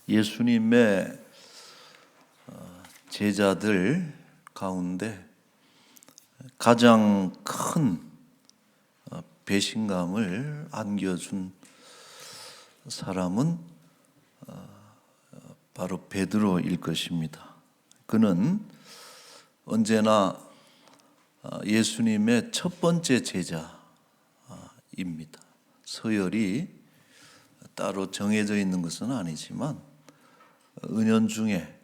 예수님의 제자들 가운데 가장 큰 배신감을 안겨준 사람은 바로 베드로일 것입니다. 그는 언제나 예수님의 첫 번째 제자입니다. 서열이 따로 정해져 있는 것은 아니지만 은연중에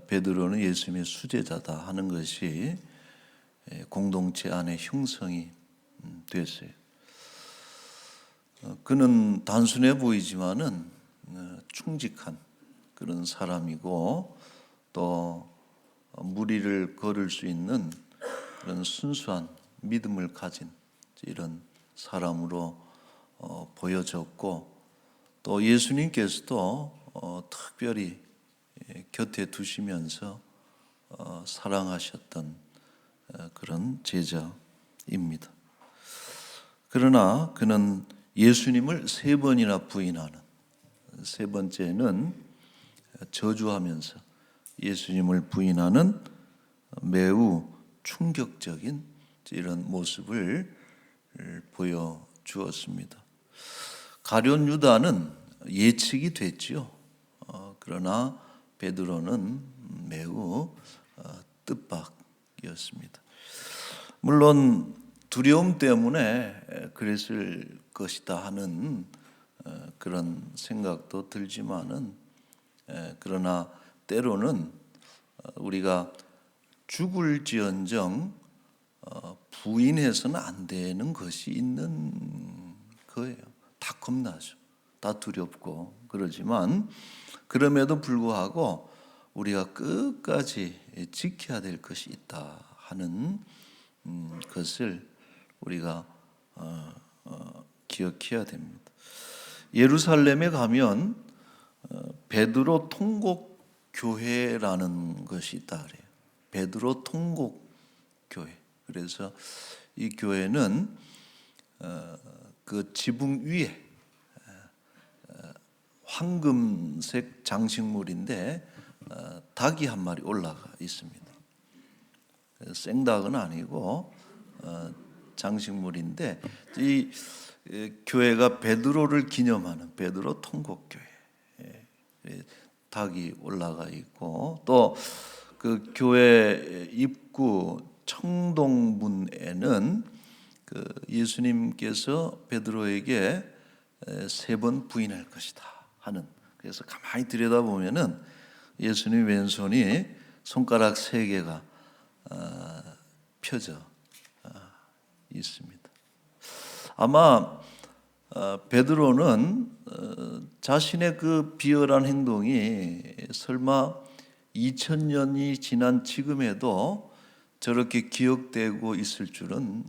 베드로는 예수님의 수제자다 하는 것이 공동체 안에 형성이 됐어요. 그는 단순해 보이지만은 충직한 그런 사람이고 또 무리를 걸을 수 있는 그런 순수한 믿음을 가진 이런 사람으로 보여졌고 또 예수님께서도 특별히 곁에 두시면서 사랑하셨던 그런 제자입니다. 그러나 그는 예수님을 3번이나 부인하는, 세 번째는 저주하면서 예수님을 부인하는 매우 충격적인 이런 모습을 보여주었습니다. 가룟 유다는 예측이 됐지요. 그러나 베드로는 매우 뜻밖이었습니다. 물론 두려움 때문에 그랬을 것이다 하는 그런 생각도 들지만은 그러나 때로는 우리가 죽을지언정 부인해서는 안 되는 것이 있는 거예요. 다 겁나죠. 다 두렵고 그러지만 그럼에도 불구하고 우리가 끝까지 지켜야 될 것이 있다 하는 것을 우리가 기억해야 됩니다. 예루살렘에 가면 베드로 통곡 교회라는 것이 있다 그래요. 베드로 통곡 교회. 그래서 이 교회는 그 지붕 위에 황금색 장식물인데 닭이 한 마리 올라가 있습니다. 생닭은 아니고 장식물인데 이 교회가 베드로를 기념하는 베드로 통곡교회. 닭이 올라가 있고 또 그 교회 입구 청동문에는 그 예수님께서 베드로에게 3번 부인할 것이다 하는, 그래서 가만히 들여다보면은 예수님 왼손이 손가락 3개가 펴져 있습니다. 아마 베드로는 자신의 그 비열한 행동이 설마 2000년이 지난 지금에도 저렇게 기억되고 있을 줄은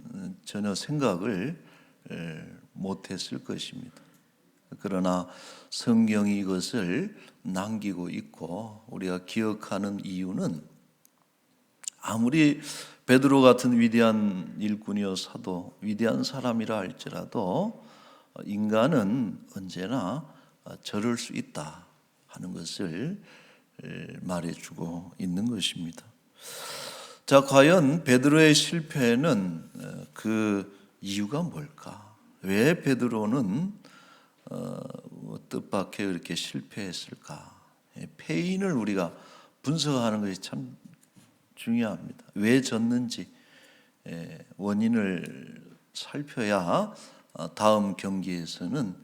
전혀 생각을 못했을 것입니다. 그러나 성경이 이것을 남기고 있고 우리가 기억하는 이유는 아무리 베드로 같은 위대한 일꾼이요 사도, 위대한 사람이라 할지라도 인간은 언제나 저럴 수 있다 하는 것을 말해주고 있는 것입니다. 자, 과연 베드로의 실패는 그 이유가 뭘까? 왜 베드로는 뜻밖의 이렇게 실패했을까? 패인을 우리가 분석하는 것이 참 중요합니다. 왜 졌는지 원인을 살펴야 다음 경기에서는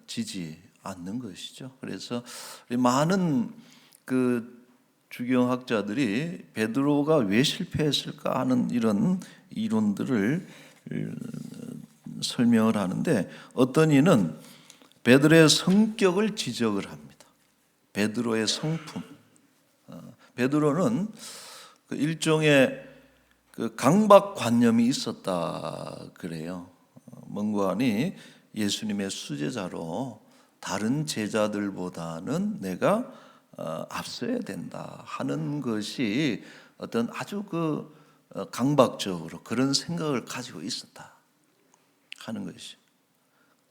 지지 않는 것이죠. 그래서 많은 그 주경학자들이 베드로가 왜 실패했을까 하는 이런 이론들을 설명을 하는데 어떤 이는 베드로의 성격을 지적을 합니다. 베드로의 성품. 베드로는 그 일종의 그 강박관념이 있었다 그래요. 멍구안이 예수님의 수제자로 다른 제자들보다는 내가 앞서야 된다 하는 것이 어떤 아주 그 강박적으로 그런 생각을 가지고 있었다 하는 것이.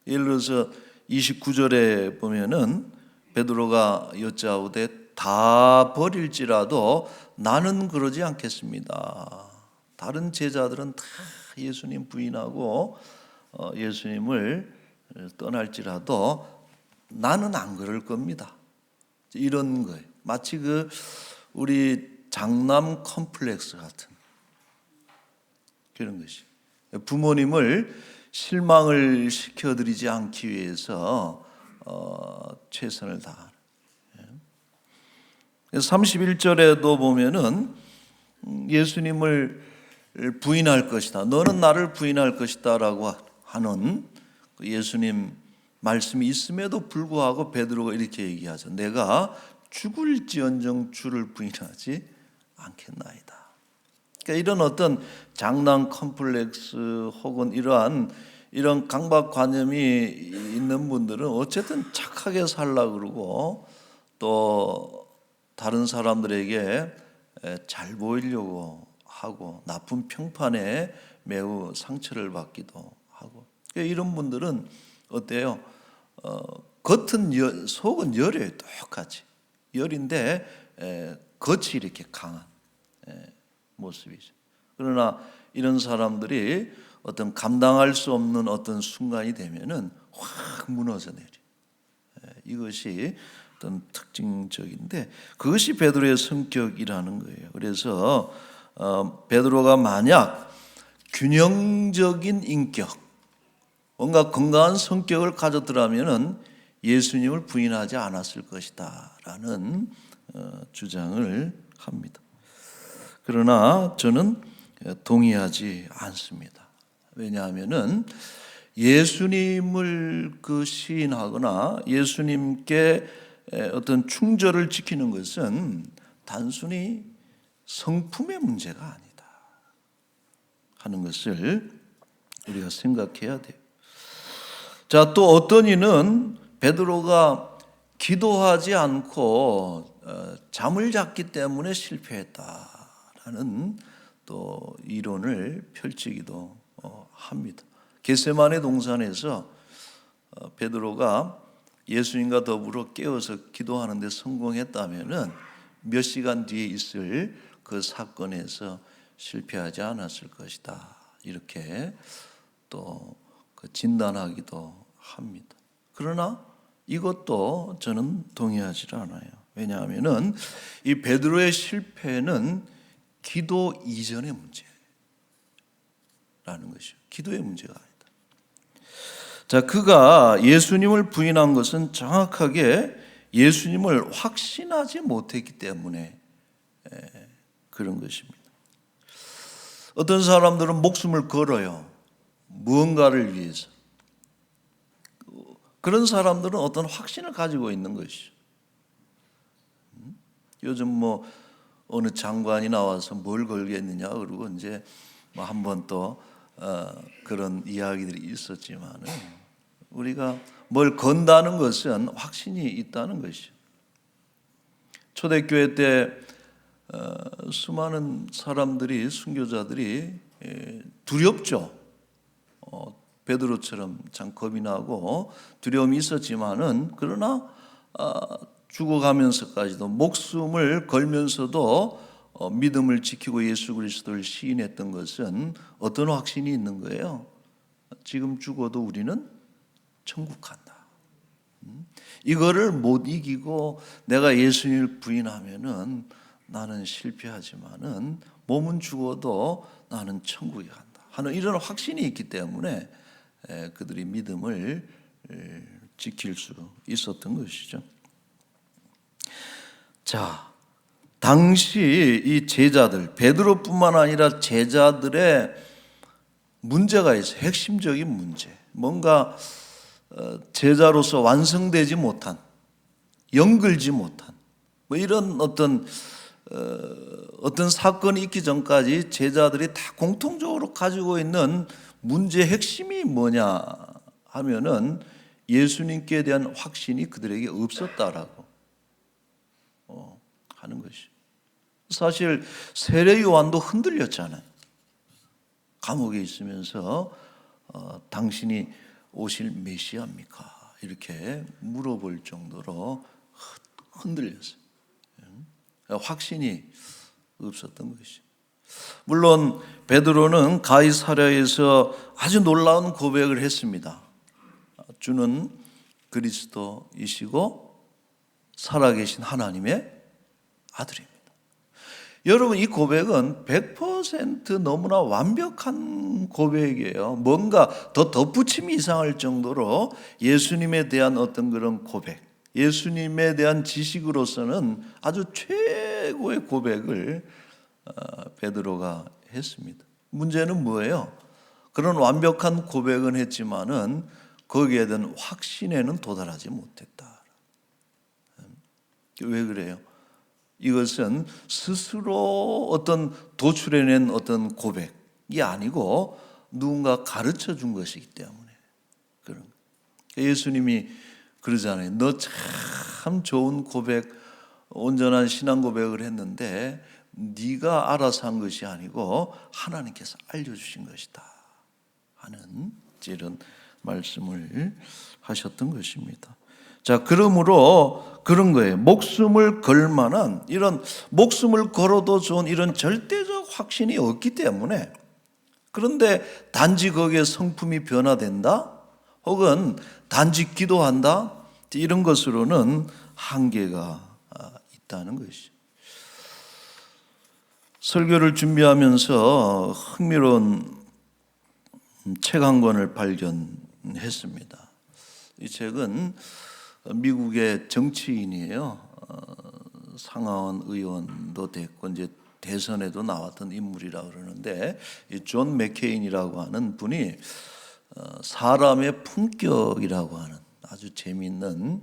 예를 들어서 29절에 보면은 베드로가 여짜오되 다 버릴지라도 나는 그러지 않겠습니다. 다른 제자들은 다 예수님 부인하고 예수님을 떠날지라도 나는 안 그럴 겁니다. 이런 거예요. 마치 우리 장남 컴플렉스 같은 그런 것이. 부모님을 실망을 시켜드리지 않기 위해서 최선을 다하는. 31절에도 보면은 예수님을 부인할 것이다. 너는 나를 부인할 것이다라고 하는 예수님 말씀이 있음에도 불구하고 베드로가 이렇게 얘기하죠. 내가 죽을지언정 주를 부인하지 않겠나이다. 그러니까 이런 어떤 장난 컴플렉스 혹은 이런 강박관념이 있는 분들은 어쨌든 착하게 살려고 그러고 또 다른 사람들에게 잘 보이려고 하고 나쁜 평판에 매우 상처를 받기도 하고 이런 분들은 어때요? 겉은 속은 열이에요. 똑같이 열인데 겉이 이렇게 강한 모습이죠. 그러나 이런 사람들이 어떤 감당할 수 없는 어떤 순간이 되면은 확 무너져 내려. 이것이 어떤 특징적인데 그것이 베드로의 성격이라는 거예요. 그래서 베드로가 만약 균형적인 인격, 뭔가 건강한 성격을 가졌더라면은 예수님을 부인하지 않았을 것이다라는 주장을 합니다. 그러나 저는 동의하지 않습니다. 왜냐하면은 예수님을 시인하거나 예수님께 어떤 충절을 지키는 것은 단순히 성품의 문제가 아니다 하는 것을 우리가 생각해야 돼요. 자, 또 어떤 이는 베드로가 기도하지 않고 잠을 잤기 때문에 실패했다라는 또 이론을 펼치기도 합니다. 겟세마네 동산에서 베드로가 예수님과 더불어 깨어서 기도하는데 성공했다면은 몇 시간 뒤에 있을 그 사건에서 실패하지 않았을 것이다. 이렇게 또 진단하기도 합니다. 그러나 이것도 저는 동의하지 않아요. 왜냐하면은 이 베드로의 실패는 기도 이전의 문제라는 것이요. 기도의 문제가 아니다. 자, 그가 예수님을 부인한 것은 정확하게 예수님을 확신하지 못했기 때문에 그런 것입니다. 어떤 사람들은 목숨을 걸어요. 무언가를 위해서. 그런 사람들은 어떤 확신을 가지고 있는 것이죠. 요즘 어느 장관이 나와서 뭘 걸겠느냐 그러고 이제 한번 또 그런 이야기들이 있었지만은 우리가 뭘 건다는 것은 확신이 있다는 것이죠. 초대교회 때 수많은 사람들이 순교자들이 두렵죠. 베드로처럼 참 겁이 나고 두려움이 있었지만은 그러나 죽어가면서까지도 목숨을 걸면서도 믿음을 지키고 예수 그리스도를 시인했던 것은 어떤 확신이 있는 거예요? 지금 죽어도 우리는 천국 간다. 이거를 못 이기고 내가 예수님을 부인하면은 나는 실패하지만은 몸은 죽어도 나는 천국에 간다 하는 이런 확신이 있기 때문에 그들이 믿음을 지킬 수 있었던 것이죠. 자, 당시 이 제자들, 베드로뿐만 아니라 제자들의 문제가 있어요. 핵심적인 문제. 뭔가 제자로서 완성되지 못한, 연결지 못한 이런 어떤 사건이 있기 전까지 제자들이 다 공통적으로 가지고 있는 문제의 핵심이 뭐냐 하면은 예수님께 대한 확신이 그들에게 없었다라고 하는 것이. 사실 세례 요한도 흔들렸잖아요. 감옥에 있으면서 당신이 오실 메시아입니까? 이렇게 물어볼 정도로 흔들렸어요. 확신이 없었던 것이죠. 물론 베드로는 가이사랴에서 아주 놀라운 고백을 했습니다. 주는 그리스도이시고 살아계신 하나님의 아들입니다. 여러분, 이 고백은 100% 너무나 완벽한 고백이에요. 뭔가 더 덧붙임이 이상할 정도로 예수님에 대한 어떤 그런 고백, 예수님에 대한 지식으로서는 아주 최고의 고백을 베드로가 했습니다. 문제는 뭐예요? 그런 완벽한 고백은 했지만은 거기에 대한 확신에는 도달하지 못했다. 왜 그래요? 이것은 스스로 어떤 도출해낸 어떤 고백이 아니고 누군가 가르쳐 준 것이기 때문에 그런 거예요. 예수님이 그러잖아요. 너 참 좋은 고백, 온전한 신앙 고백을 했는데 네가 알아서 한 것이 아니고 하나님께서 알려주신 것이다 하는 이런 말씀을 하셨던 것입니다. 자, 그러므로 그런 거예요. 목숨을 걸 만한, 이런 목숨을 걸어도 좋은 이런 절대적 확신이 없기 때문에, 그런데 단지 거기에 성품이 변화된다 혹은 단지 기도한다 이런 것으로는 한계가 있다는 것이죠. 설교를 준비하면서 흥미로운 책 한 권을 발견했습니다. 이 책은 미국의 정치인이에요. 상하원 의원도 됐고 이제 대선에도 나왔던 인물이라고 그러는데, 이 존 맥케인이라고 하는 분이 사람의 품격이라고 하는 아주 재미있는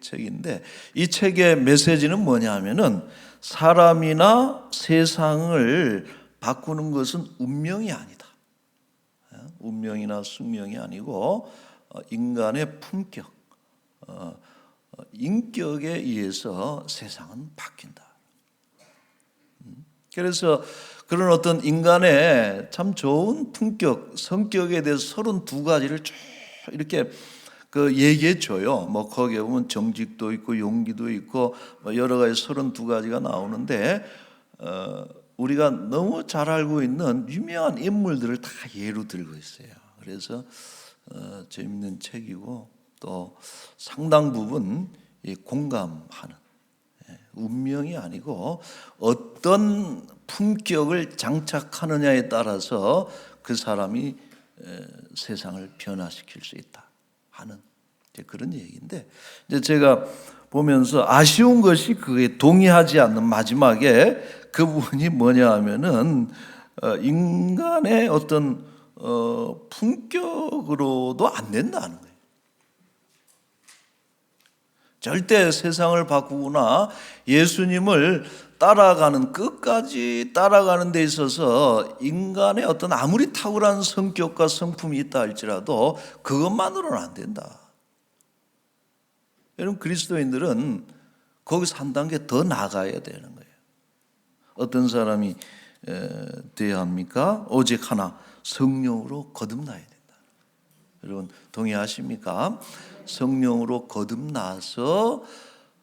책인데, 이 책의 메시지는 뭐냐면은 사람이나 세상을 바꾸는 것은 운명이 아니다. 운명이나 숙명이 아니고 인간의 품격, 인격에 의해서 세상은 바뀐다. 그래서 그런 어떤 인간의 참 좋은 품격, 성격에 대해서 32가지를 쭉 이렇게 얘기해 줘요. 뭐 거기에 보면 정직도 있고 용기도 있고 여러 가지 32가지가 나오는데, 우리가 너무 잘 알고 있는 유명한 인물들을 다 예로 들고 있어요. 그래서 재밌는 책이고 또 상당 부분 공감하는, 운명이 아니고 어떤 품격을 장착하느냐에 따라서 그 사람이 세상을 변화시킬 수 있다 하는 그런 얘기인데, 이제 제가 보면서 아쉬운 것이 그게 동의하지 않는 마지막에 그 부분이 뭐냐 하면은 인간의 어떤 품격으로도 안 된다는 거예요. 절대 세상을 바꾸거나 예수님을 따라가는, 끝까지 따라가는 데 있어서 인간의 어떤 아무리 탁월한 성격과 성품이 있다 할지라도 그것만으로는 안 된다. 여러분, 그리스도인들은 거기서 한 단계 더 나가야 되는 거예요. 어떤 사람이 되어야 합니까? 오직 하나, 성령으로 거듭나야 된다. 여러분 동의하십니까? 성령으로 거듭나서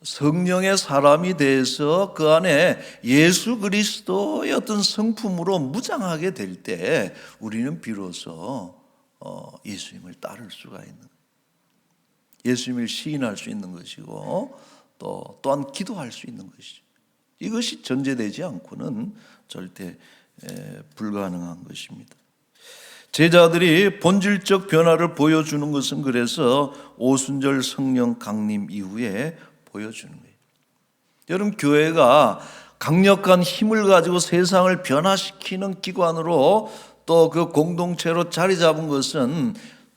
성령의 사람이 돼서 그 안에 예수 그리스도의 어떤 성품으로 무장하게 될 때 우리는 비로소 예수님을 따를 수가 있는 거예요. 예수님을 시인할 수 있는 것이고 또한 기도할 수 있는 것이죠. 이것이 전제되지 않고는 절대 불가능한 것입니다. 제자들이 본질적 변화를 보여주는 것은 그래서 오순절 성령 강림 이후에 보여주는 거예요. 여러분, 교회가 강력한 힘을 가지고 세상을 변화시키는 기관으로 또 그 공동체로 자리 잡은 것은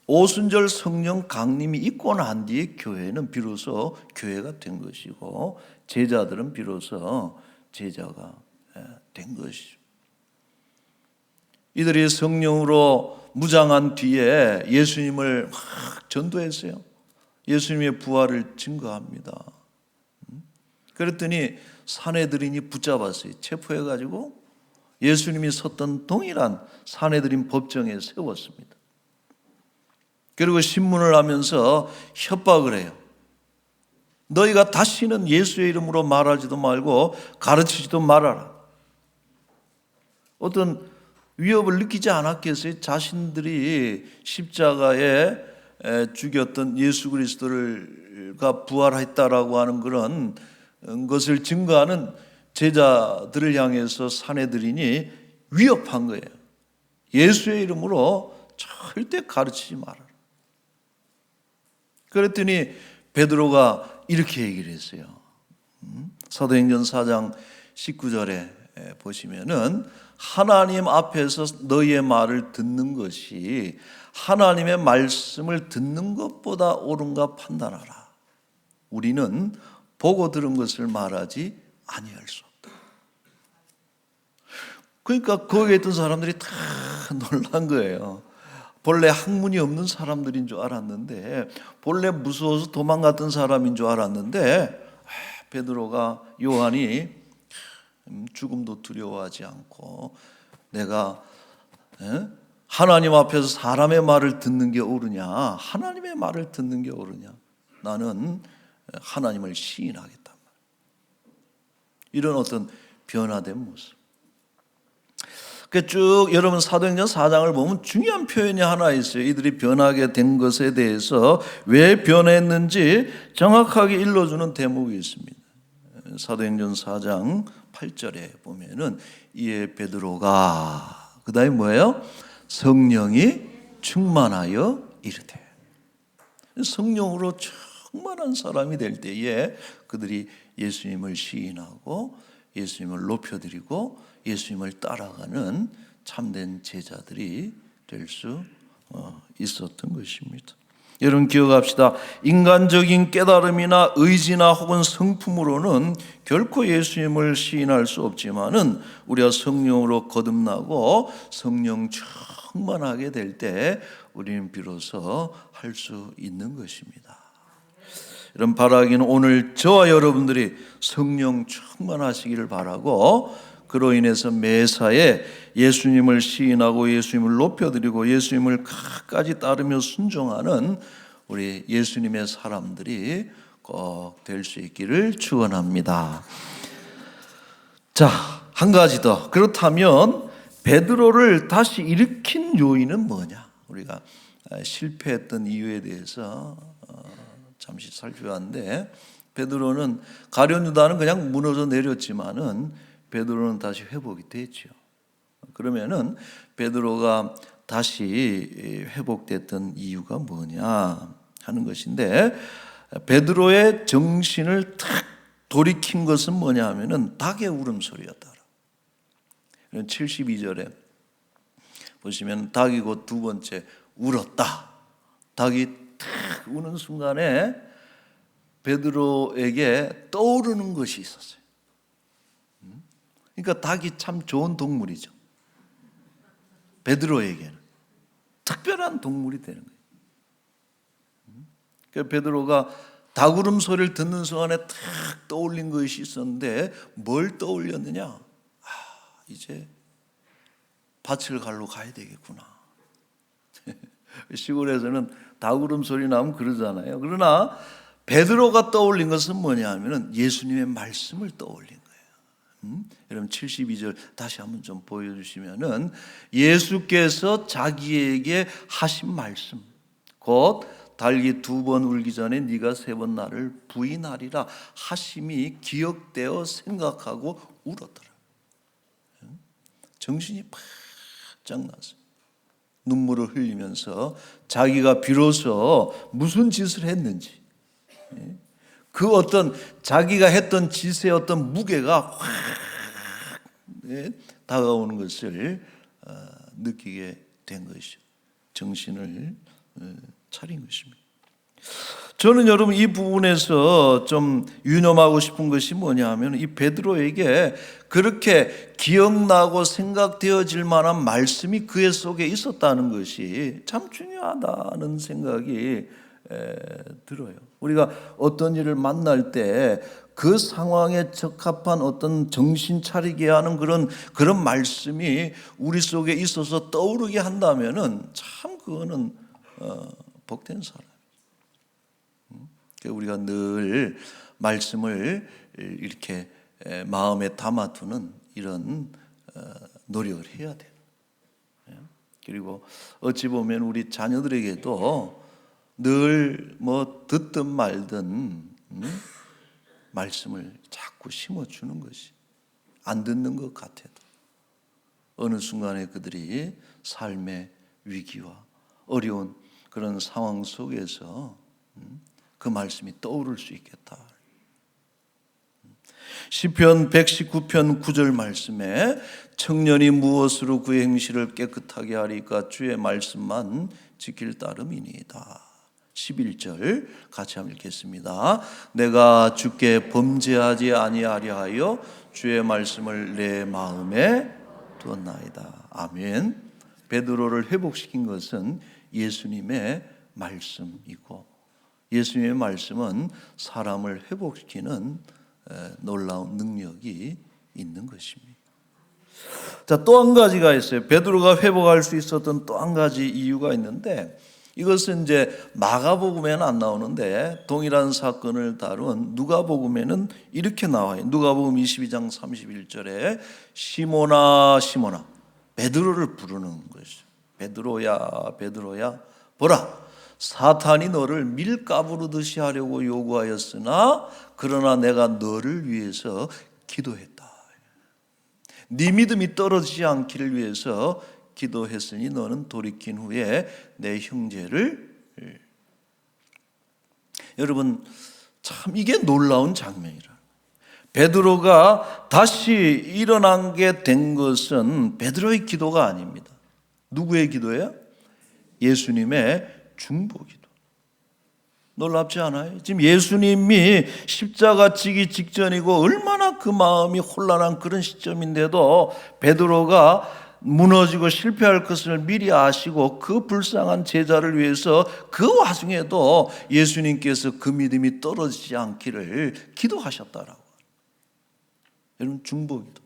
오순절 성령 강림이 있고 난 뒤에 교회는 비로소 교회가 된 것이고 제자들은 비로소 제자가 된 것이죠. 이들이 성령으로 무장한 뒤에 예수님을 막 전도했어요. 예수님의 부활을 증거합니다. 그랬더니 사내들인이 붙잡았어요. 체포해가지고 예수님이 섰던 동일한 사내들인 법정에 세웠습니다. 그리고 신문을 하면서 협박을 해요. 너희가 다시는 예수의 이름으로 말하지도 말고 가르치지도 말아라. 어떤 위협을 느끼지 않았겠어요? 자신들이 십자가에 죽였던 예수 그리스도가 부활했다라고 하는 그런 것을 증거하는 제자들을 향해서 사내들이니 위협한 거예요. 예수의 이름으로 절대 가르치지 말아라. 그랬더니 베드로가 이렇게 얘기를 했어요. 사도행전 4장 19절에 보시면은 하나님 앞에서 너희의 말을 듣는 것이 하나님의 말씀을 듣는 것보다 옳은가 판단하라. 우리는 보고 들은 것을 말하지 아니할 수 없다. 그러니까 거기에 있던 사람들이 다 놀란 거예요. 본래 학문이 없는 사람들인 줄 알았는데, 본래 무서워서 도망갔던 사람인 줄 알았는데, 베드로가, 요한이 죽음도 두려워하지 않고 내가 하나님 앞에서 사람의 말을 듣는 게 옳으냐, 하나님의 말을 듣는 게 옳으냐, 나는 하나님을 시인하겠단 말이에요. 이런 어떤 변화된 모습. 쭉 여러분 사도행전 4장을 보면 중요한 표현이 하나 있어요. 이들이 변하게 된 것에 대해서 왜 변했는지 정확하게 일러주는 대목이 있습니다. 사도행전 4장 8절에 보면은 이에 베드로가, 그 다음에 뭐예요? 성령이 충만하여 이르되. 성령으로 충만한 사람이 될 때에 그들이 예수님을 시인하고 예수님을 높여드리고 예수님을 따라가는 참된 제자들이 될 수 있었던 것입니다. 여러분 기억합시다. 인간적인 깨달음이나 의지나 혹은 성품으로는 결코 예수님을 시인할 수 없지만은 우리가 성령으로 거듭나고 성령 충만하게 될 때 우리는 비로소 할 수 있는 것입니다. 이런 바라기는 오늘 저와 여러분들이 성령 충만하시기를 바라고, 그로 인해서 매사에 예수님을 시인하고 예수님을 높여드리고 예수님을 끝까지 따르며 순종하는 우리 예수님의 사람들이 꼭 될 수 있기를 축원합니다. 자, 한 가지 더. 그렇다면 베드로를 다시 일으킨 요인은 뭐냐? 우리가 실패했던 이유에 대해서 잠시 살펴봤는데, 베드로는, 가룟 유다는 그냥 무너져 내렸지만은 베드로는 다시 회복이 됐죠. 그러면은 베드로가 다시 회복됐던 이유가 뭐냐 하는 것인데, 베드로의 정신을 탁 돌이킨 것은 뭐냐 하면은 닭의 울음소리였다. 72절에 보시면 닭이 곧 두 번째 울었다. 닭이 탁 우는 순간에 베드로에게 떠오르는 것이 있었어요. 그러니까 닭이 참 좋은 동물이죠. 베드로에게는 특별한 동물이 되는 거예요. 그러니까 베드로가 닭 울음소리를 듣는 순간에 탁 떠올린 것이 있었는데 뭘 떠올렸느냐? 이제 밭을 갈러 가야 되겠구나. 시골에서는 닭 울음소리 나면 그러잖아요. 그러나 베드로가 떠올린 것은 뭐냐 하면은 예수님의 말씀을 떠올린 거예요. 여러분 72절 다시 한번 좀 보여주시면은, 예수께서 자기에게 하신 말씀, 곧 닭이 두 번 울기 전에 네가 세 번 나를 부인하리라 하심이 기억되어 생각하고 울었더라. 정신이 바짝 났어요. 눈물을 흘리면서 자기가 비로소 무슨 짓을 했는지, 그 어떤 자기가 했던 짓의 어떤 무게가 확 다가오는 것을 느끼게 된 것이죠. 정신을 차린 것입니다. 저는 여러분 이 부분에서 좀 유념하고 싶은 것이 뭐냐 하면, 이 베드로에게 그렇게 기억나고 생각되어질 만한 말씀이 그의 속에 있었다는 것이 참 중요하다는 생각이 들어요. 우리가 어떤 일을 만날 때 그 상황에 적합한 어떤 정신 차리게 하는 그런 말씀이 우리 속에 있어서 떠오르게 한다면은 참 그거는 복된 사람. 우리가 늘 말씀을 이렇게 마음에 담아두는 이런 노력을 해야 돼요. 그리고 어찌 보면 우리 자녀들에게도 늘 뭐 듣든 말든 말씀을 자꾸 심어주는 것이, 안 듣는 것 같아도 어느 순간에 그들이 삶의 위기와 어려운 그런 상황 속에서 그 말씀이 떠오를 수 있겠다. 시편 119편 9절 말씀에 청년이 무엇으로 그의 행실을 깨끗하게 하리까 주의 말씀만 지킬 따름이니이다. 11절 같이 한번 읽겠습니다. 내가 주께 범죄하지 아니하려 하여 주의 말씀을 내 마음에 두었나이다. 아멘. 베드로를 회복시킨 것은 예수님의 말씀이고, 예수님의 말씀은 사람을 회복시키는 놀라운 능력이 있는 것입니다. 자, 또 한 가지가 있어요. 베드로가 회복할 수 있었던 또 한 가지 이유가 있는데, 이것은 이제 마가복음에는 안 나오는데 동일한 사건을 다룬 누가복음에는 이렇게 나와요. 누가복음 22장 31절에 시몬아 시몬아, 베드로를 부르는 것이죠. 베드로야 베드로야, 보라, 사탄이 너를 밀가부르듯이 하려고 요구하였으나 그러나 내가 너를 위해서 기도했다. 네 믿음이 떨어지지 않기를 위해서 기도했으니 너는 돌이킨 후에 내 형제를. 여러분, 참 이게 놀라운 장면이라. 베드로가 다시 일어난 게 된 것은 베드로의 기도가 아닙니다. 누구의 기도예요? 예수님의 중보기도. 놀랍지 않아요? 지금 예수님이 십자가 지기 직전이고 얼마나 그 마음이 혼란한 그런 시점인데도 베드로가 무너지고 실패할 것을 미리 아시고 그 불쌍한 제자를 위해서 그 와중에도 예수님께서 그 믿음이 떨어지지 않기를 기도하셨다라고. 여러분, 중보기도.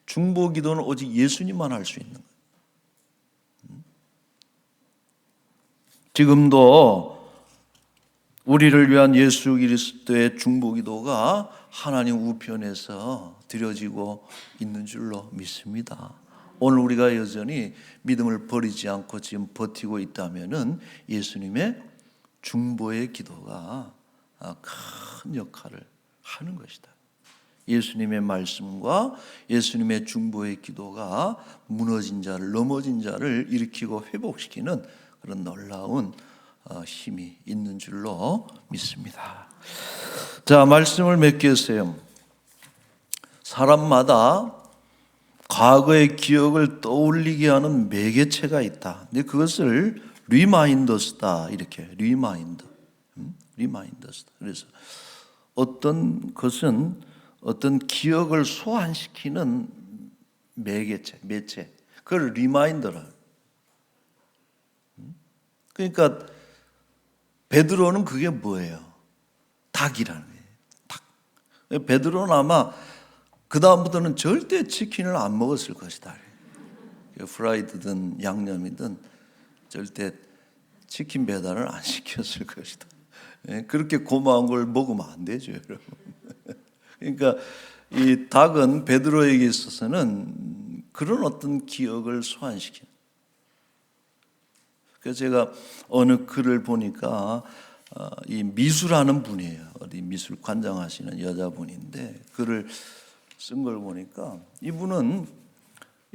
중보기도는 오직 예수님만 할 수 있는 거예요. 지금도 우리를 위한 예수 그리스도의 중보기도가 하나님 우편에서 드려지고 있는 줄로 믿습니다. 오늘 우리가 여전히 믿음을 버리지 않고 지금 버티고 있다면은 예수님의 중보의 기도가 큰 역할을 하는 것이다. 예수님의 말씀과 예수님의 중보의 기도가 무너진 자를, 넘어진 자를 일으키고 회복시키는 그런 놀라운 힘이 있는 줄로 믿습니다. 자, 말씀을 맺겠어요. 사람마다 과거의 기억을 떠올리게 하는 매개체가 있다. 근데 그것을 리마인더스다, 이렇게 리마인더스다. 그래서 어떤 것은 어떤 기억을 소환시키는 매개체, 그걸 리마인더라. 그러니까 베드로는 그게 뭐예요? 닭이라는 거예요. 닭. 베드로는 아마 그 다음부터는 절대 치킨을 안 먹었을 것이다. 프라이드든 양념이든 절대 치킨 배달을 안 시켰을 것이다. 그렇게 고마운 걸 먹으면 안 되죠, 여러분. 그러니까 이 닭은 베드로에게 있어서는 그런 어떤 기억을 소환시키는. 그래서 제가 어느 글을 보니까 이 미술하는 분이에요. 어디 미술 관장하시는 여자분인데 글을 쓴 걸 보니까 이분은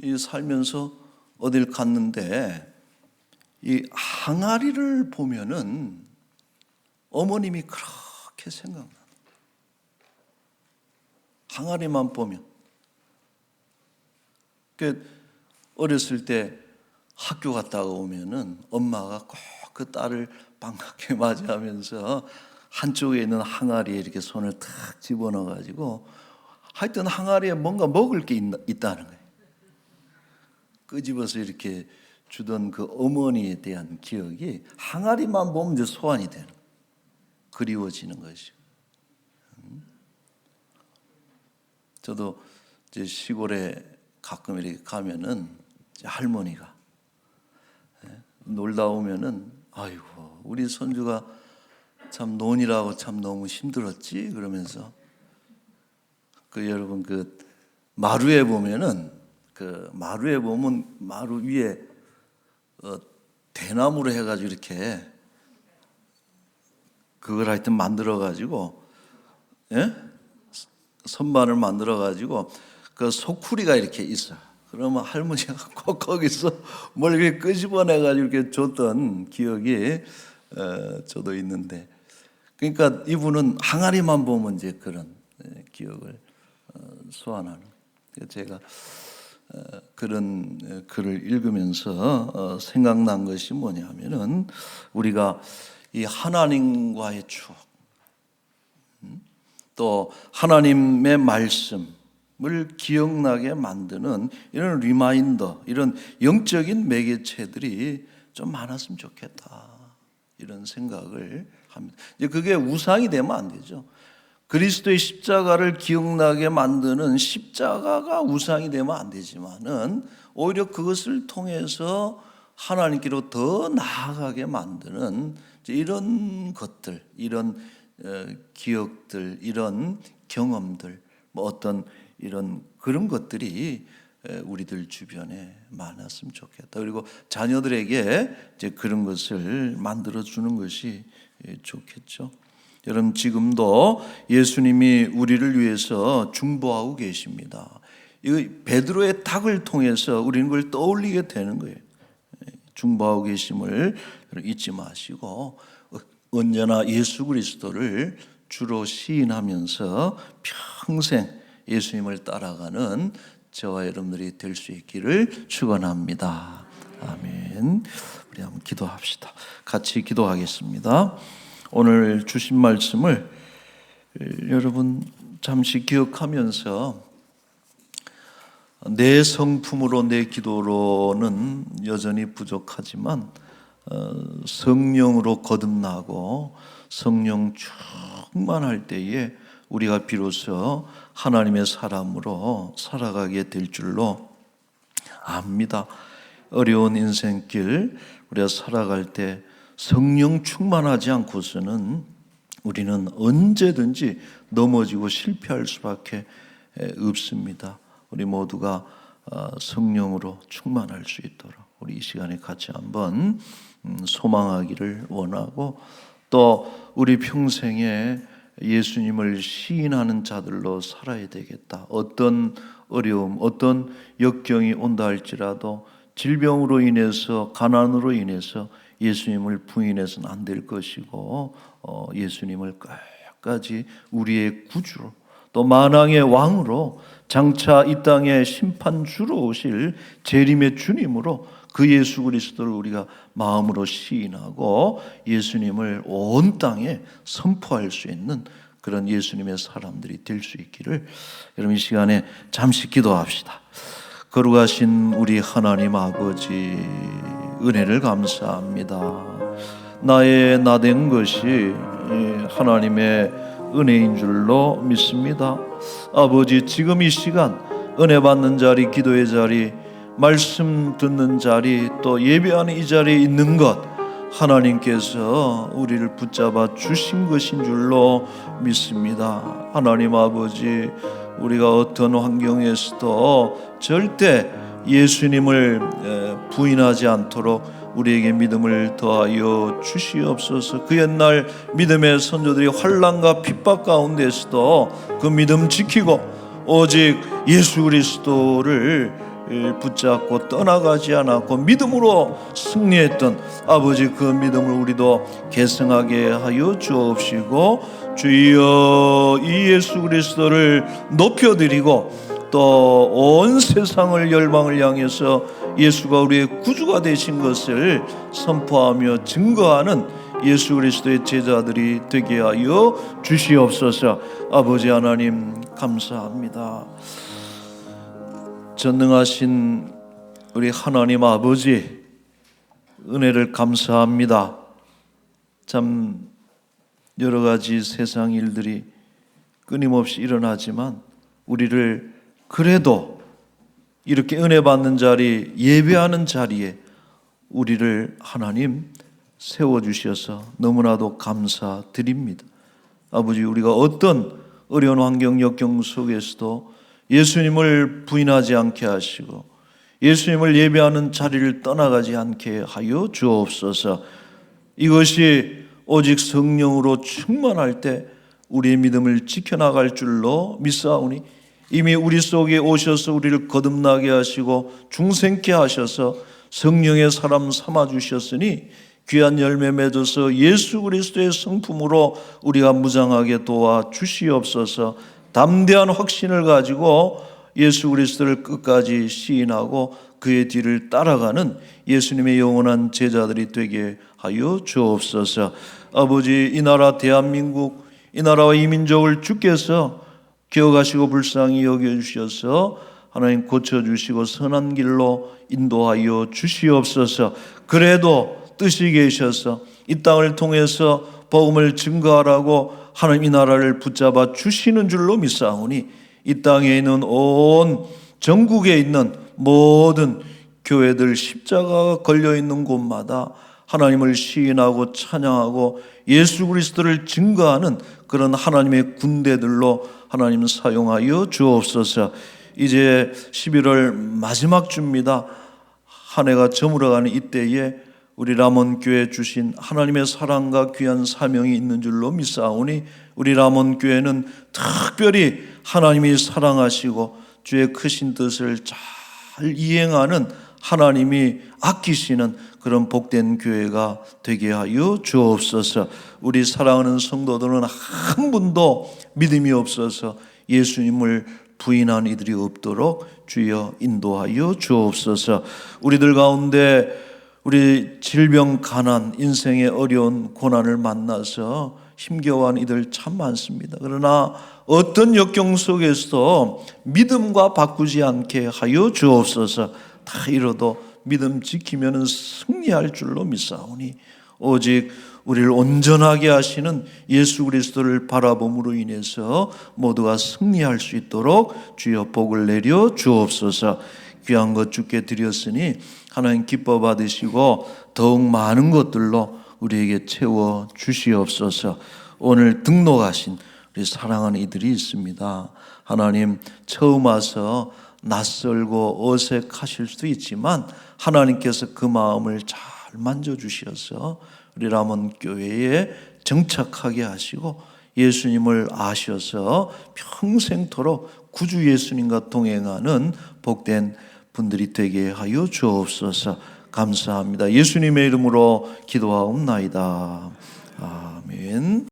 이 살면서 어딜 갔는데 이 항아리를 보면은 어머님이 그렇게 생각나. 항아리만 보면. 그 어렸을 때 학교 갔다가 오면은 엄마가 꼭 그 딸을 반갑게 맞이하면서 한쪽에 있는 항아리에 이렇게 손을 탁 집어넣어 가지고 하여튼 항아리에 뭔가 먹을 게 있다는 거예요. 끄집어서 이렇게 주던 그 어머니에 대한 기억이 항아리만 보면 이제 소환이 되는 거예요. 그리워지는 것이죠. 저도 이제 시골에 가끔 이렇게 가면은 할머니가 놀다 오면은 아이고 우리 손주가 참 논이라고 참 너무 힘들었지 그러면서 여러분 마루에 보면은 마루 위에 대나무로 해가지고 이렇게 그걸 하여튼 만들어 가지고 선반을 만들어 가지고 그 소쿠리가 이렇게 있어. 그러면 할머니가 꼭 거기서 뭘 이렇게 끄집어내 가지고 이렇게 줬던 기억이 저도 있는데, 그러니까 이분은 항아리만 보면 이제 그런 기억을 소환하는. 제가 그런 글을 읽으면서 생각난 것이 뭐냐면은 우리가 이 하나님과의 추억, 또 하나님의 말씀을 기억나게 만드는 이런 리마인더, 이런 영적인 매개체들이 좀 많았으면 좋겠다, 이런 생각을 합니다. 이제 그게 우상이 되면 안 되죠. 그리스도의 십자가를 기억나게 만드는 십자가가 우상이 되면 안 되지만은 오히려 그것을 통해서 하나님께로 더 나아가게 만드는 이런 것들, 이런 기억들, 이런 경험들, 어떤 이런 그런 것들이 우리들 주변에 많았으면 좋겠다. 그리고 자녀들에게 이제 그런 것을 만들어 주는 것이 좋겠죠. 여러분, 지금도 예수님이 우리를 위해서 중보하고 계십니다. 이 베드로의 닭을 통해서 우리는 그걸 떠올리게 되는 거예요. 중보하고 계심을 잊지 마시고 언제나 예수 그리스도를 주로 시인하면서 평생 예수님을 따라가는 저와 여러분들이 될 수 있기를 축원합니다. 아멘. 우리 한번 기도합시다. 같이 기도하겠습니다. 오늘 주신 말씀을 여러분 잠시 기억하면서 내 성품으로, 내 기도로는 여전히 부족하지만 성령으로 거듭나고 성령 충만할 때에 우리가 비로소 하나님의 사람으로 살아가게 될 줄로 압니다. 어려운 인생길 우리가 살아갈 때 성령 충만하지 않고서는 우리는 언제든지 넘어지고 실패할 수밖에 없습니다. 우리 모두가 성령으로 충만할 수 있도록 우리 이 시간에 같이 한번 소망하기를 원하고, 또 우리 평생에 예수님을 시인하는 자들로 살아야 되겠다. 어떤 어려움, 어떤 역경이 온다 할지라도 질병으로 인해서, 가난으로 인해서 예수님을 부인해서는 안 될 것이고, 예수님을 끝까지 우리의 구주로, 또 만왕의 왕으로, 장차 이 땅에 심판주로 오실 재림의 주님으로 그 예수 그리스도를 우리가 마음으로 시인하고 예수님을 온 땅에 선포할 수 있는 그런 예수님의 사람들이 될 수 있기를, 여러분 이 시간에 잠시 기도합시다. 거룩하신 우리 하나님 아버지, 은혜를 감사합니다. 나의 나된 것이 하나님의 은혜인 줄로 믿습니다. 아버지, 지금 이 시간 은혜 받는 자리, 기도의 자리, 말씀 듣는 자리, 또 예배하는 이 자리에 있는 것, 하나님께서 우리를 붙잡아 주신 것인 줄로 믿습니다. 하나님 아버지, 우리가 어떤 환경에서도 절대 예수님을 부인하지 않도록 우리에게 믿음을 더하여 주시옵소서. 그 옛날 믿음의 선조들이 환난과 핍박 가운데서도 그 믿음 지키고 오직 예수 그리스도를 붙잡고 떠나가지 않았고 믿음으로 승리했던 아버지, 그 믿음을 우리도 계승하게 하여 주옵시고, 주여 이 예수 그리스도를 높여드리고 또 온 세상을, 열방을 향해서 예수가 우리의 구주가 되신 것을 선포하며 증거하는 예수 그리스도의 제자들이 되게 하여 주시옵소서. 아버지 하나님 감사합니다. 전능하신 우리 하나님 아버지, 은혜를 감사합니다. 참 여러 가지 세상 일들이 끊임없이 일어나지만 우리를 그래도 이렇게 은혜 받는 자리, 예배하는 자리에 우리를 하나님 세워주셔서 너무나도 감사드립니다. 아버지, 우리가 어떤 어려운 환경 역경 속에서도 예수님을 부인하지 않게 하시고 예수님을 예배하는 자리를 떠나가지 않게 하여 주옵소서. 이것이 오직 성령으로 충만할 때 우리의 믿음을 지켜나갈 줄로 믿사오니 이미 우리 속에 오셔서 우리를 거듭나게 하시고 중생케 하셔서 성령의 사람 삼아주셨으니 귀한 열매 맺어서 예수 그리스도의 성품으로 우리가 무장하게 도와주시옵소서. 담대한 확신을 가지고 예수 그리스도를 끝까지 시인하고 그의 뒤를 따라가는 예수님의 영원한 제자들이 되게 하여 주옵소서. 아버지, 이 나라 대한민국, 이 나라와 이 민족을 주께서 기억하시고 불쌍히 여겨주셔서 하나님 고쳐주시고 선한 길로 인도하여 주시옵소서. 그래도 뜻이 계셔서 이 땅을 통해서 복음을 증거하라고 하나님 이 나라를 붙잡아 주시는 줄로 믿사오니 이 땅에 있는 온 전국에 있는 모든 교회들 십자가가 걸려있는 곳마다 하나님을 시인하고 찬양하고 예수 그리스도를 증거하는 그런 하나님의 군대들로 하나님 사용하여 주옵소서. 이제 11월 마지막 주입니다. 한 해가 저물어가는 이때에 우리 람원교회 주신 하나님의 사랑과 귀한 사명이 있는 줄로 믿사오니 우리 람원교회는 특별히 하나님이 사랑하시고 주의 크신 뜻을 잘 이행하는 하나님이 아끼시는 그런 복된 교회가 되게 하여 주옵소서. 우리 사랑하는 성도들은 한 분도 믿음이 없어서 예수님을 부인한 이들이 없도록 주여 인도하여 주옵소서. 우리들 가운데 우리 질병, 가난, 인생의 어려운 고난을 만나서 힘겨워하는 이들 참 많습니다. 그러나 어떤 역경 속에서도 믿음과 바꾸지 않게 하여 주옵소서. 다 이뤄도 믿음 지키면 승리할 줄로 믿사오니 오직 우리를 온전하게 하시는 예수 그리스도를 바라봄으로 인해서 모두가 승리할 수 있도록 주여 복을 내려 주옵소서. 귀한 것 주께 드렸으니 하나님 기뻐 받으시고 더욱 많은 것들로 우리에게 채워 주시옵소서. 오늘 등록하신 우리 사랑하는 이들이 있습니다. 하나님, 처음 와서 낯설고 어색하실 수도 있지만 하나님께서 그 마음을 잘 만져주셔서 우리 람원교회에 정착하게 하시고 예수님을 아셔서 평생토록 구주 예수님과 동행하는 복된 분들이 되게 하여 주옵소서. 감사합니다. 예수님의 이름으로 기도하옵나이다. 아멘.